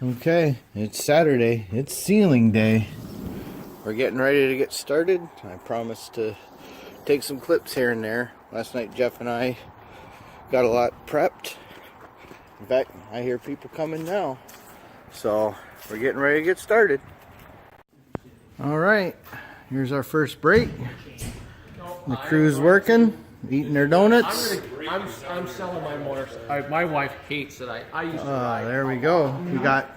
Okay, it's Saturday. It's ceiling day. We're getting ready to get started. I promised to take some clips here and there. Last night Jeff and I got a lot prepped. In fact, I hear people coming now. So we're getting ready to get started. All right, here's our first break. The crew's working, eating their donuts. I'm selling my motorcycle. My wife hates it. I used to ride. There we go. We got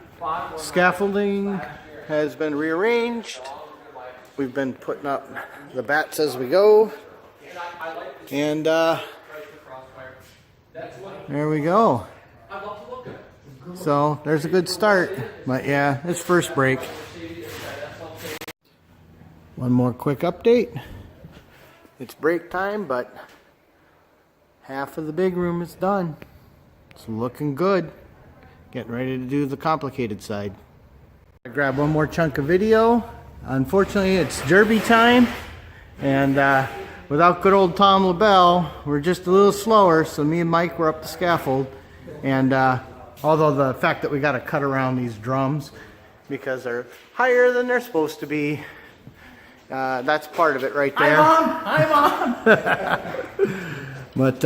scaffolding has been rearranged. We've been putting up the bats as we go. And there we go. So there's a good start. But yeah, it's first break. One more quick update. It's break time, but half of the big room is done. It's looking good. Getting ready to do the complicated side. I grabbed one more chunk of video. Unfortunately, it's derby time. And without good old Tom LaBelle, we're just a little slower. So me and Mike were up the scaffold. And although the fact that we got to cut around these drums because they're higher than they're supposed to be, that's part of it right there. Hi, Mom! But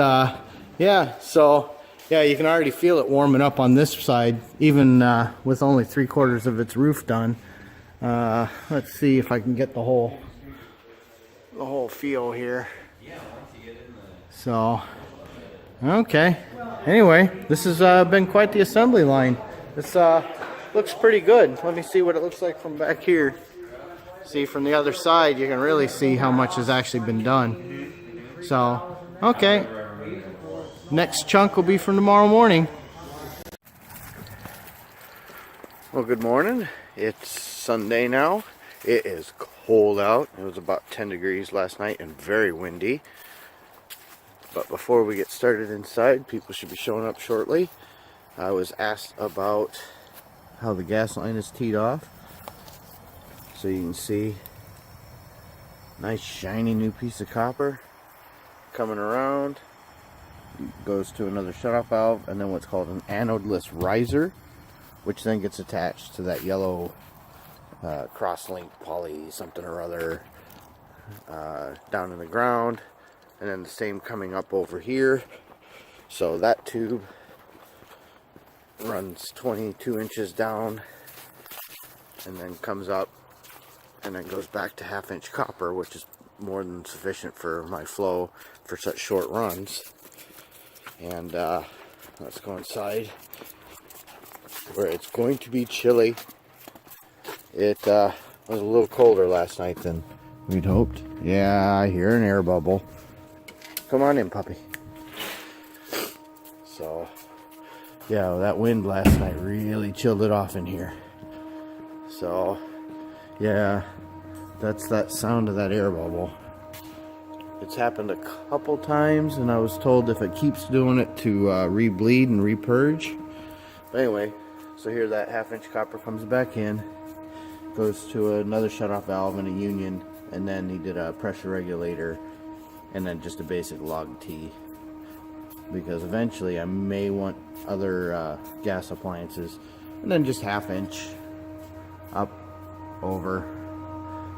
yeah, so yeah, you can already feel it warming up on this side, even with only 3/4 of its roof done. Let's see if I can get the whole feel here. So okay. Anyway, this has been quite the assembly line. This looks pretty good. Let me see what it looks like from back here. See, from the other side, you can really see how much has actually been done. So, okay. Next chunk will be from tomorrow morning. Well, good morning. It's Sunday now. It is cold out. It was about 10 degrees last night and very windy. But before we get started inside, people should be showing up shortly. I was asked about how the gas line is teed off. So you can see, nice shiny new piece of copper coming around. It goes to another shutoff valve, and then what's called an anodeless riser, which then gets attached to that yellow cross-link poly something or other down in the ground, and then the same coming up over here. So that tube runs 22 inches down and then comes up and then goes back to 1/2-inch copper, which is more than sufficient for my flow for such short runs. And let's go inside where it's going to be chilly. It was a little colder last night than we'd hoped. Yeah, I hear an air bubble. Come on in, puppy. So yeah, that wind last night really chilled it off in here. So yeah, that's that sound of that air bubble. It's happened a couple times, and I was told if it keeps doing it to re-bleed and re-purge. But anyway, so here that 1/2-inch copper comes back in, goes to another shutoff valve and a union, and then he did a pressure regulator, and then just a basic log T. Because eventually I may want other gas appliances, and then just 1/2-inch up, over,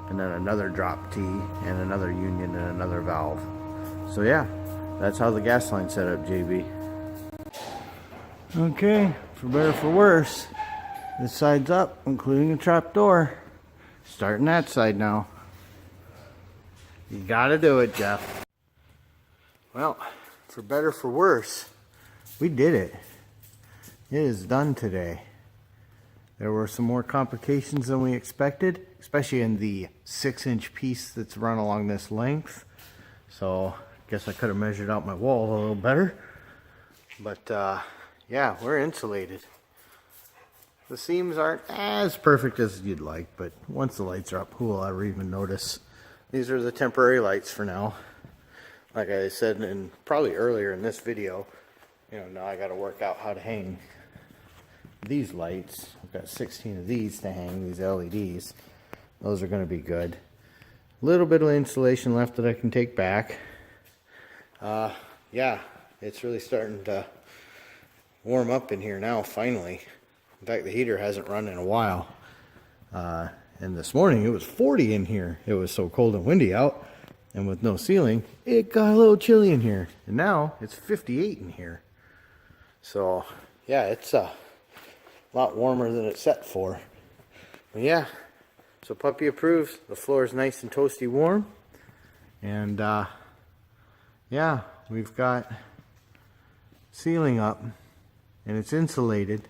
and then another drop T and another union and another valve. So yeah, that's how the gas line's set up, JB. Okay, for better or for worse, this side's up, including the trap door. Starting that side now. You gotta do it, Jeff. Well, for better or for worse, we did it. It is done today. There were some more complications than we expected, especially in the 6-inch piece that's run along this length. So I guess I could have measured out my wall a little better. But yeah, we're insulated. The seams aren't as perfect as you'd like, but once the lights are up, who will ever even notice? These are the temporary lights for now. Like I said, and probably earlier in this video, you know, now I got to work out how to hang these lights. I've got 16 of these to hang, these LEDs. Those are going to be good. A little bit of insulation left that I can take back. Yeah, it's really starting to warm up in here now, finally. In fact, the heater hasn't run in a while. And this morning it was 40 in here. It was so cold and windy out. And with no ceiling, it got a little chilly in here. And now it's 58 in here. So, yeah, it's a lot warmer than it's set for. But yeah, so puppy approves. The floor is nice and toasty warm. And yeah, we've got ceiling up. And it's insulated.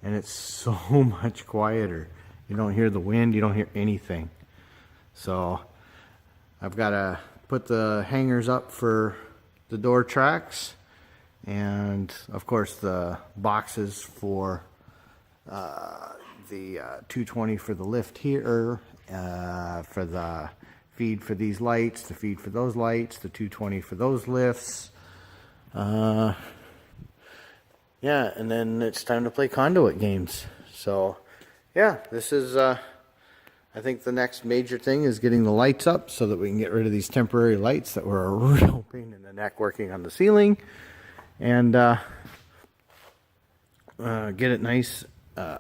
And it's so much quieter. You don't hear the wind. You don't hear anything. So I've got to put the hangers up for the door tracks, and of course the boxes for the 220 for the lift here, for the feed for these lights, the feed for those lights, the 220 for those lifts. Yeah, and then it's time to play conduit games. So yeah, this is I think the next major thing is getting the lights up so that we can get rid of these temporary lights that were a real pain in the neck working on the ceiling, and get it nice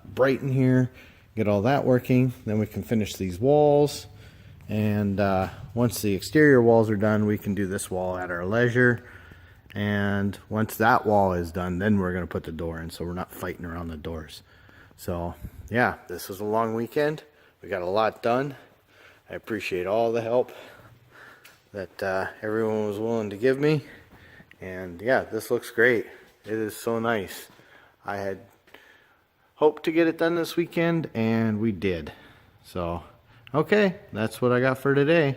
bright in here, get all that working. Then we can finish these walls, and once the exterior walls are done, we can do this wall at our leisure. And once that wall is done, then we're going to put the door in, so we're not fighting around the doors. So yeah, this was a long weekend. We got a lot done. I appreciate all the help that everyone was willing to give me. And yeah, this looks great. It is so nice. I had hoped to get it done this weekend, and we did. So, okay, that's what I got for today.